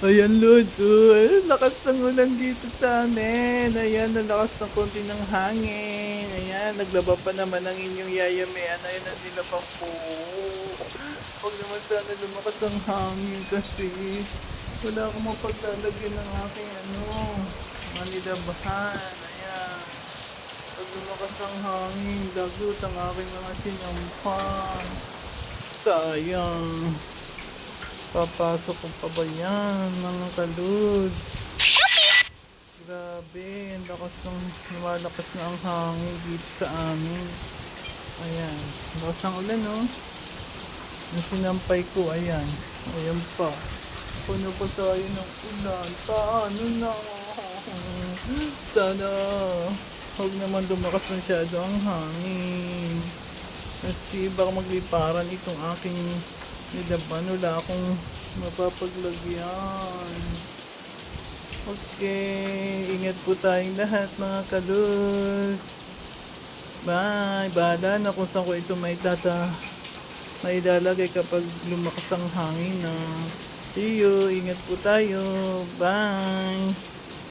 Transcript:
Ayan, Lods, ayun, lakas ng ulan dito sa amin. Ayan, ang lakas ng konti ng hangin. Ayan, naglaba pa naman ang inyong yaya Mayan. Ayan, ang nilabang po. Huwag naman sana lumakas ang hangin kasi wala akong mapaglalagyan ng aking mga nilabahan. Ayan, pag lumakas ang hangin, lagot ang aking mga sinampan. Sayang. Papasok ko pa ba yan, mga kaludes? Grabe, ang lakas ng lumalakas na ang hangin dito sa amin. Ayan, lakas ng ulan, no? Yung sinampay ko, ayan. Ayan pa. Puno pa tayo ng ulan. Paano na? Sana huwag naman lumakas masyado ang hangin. Kasi baka magliparan itong aking nilaban. Wala akong mapapaglagyan. Okay, ingat po tayong lahat mga kalus. Bye! Bahala na kung saan ko ito may ilalagay kapag lumakas ang hangin na. See you! Ingat po tayo! Bye!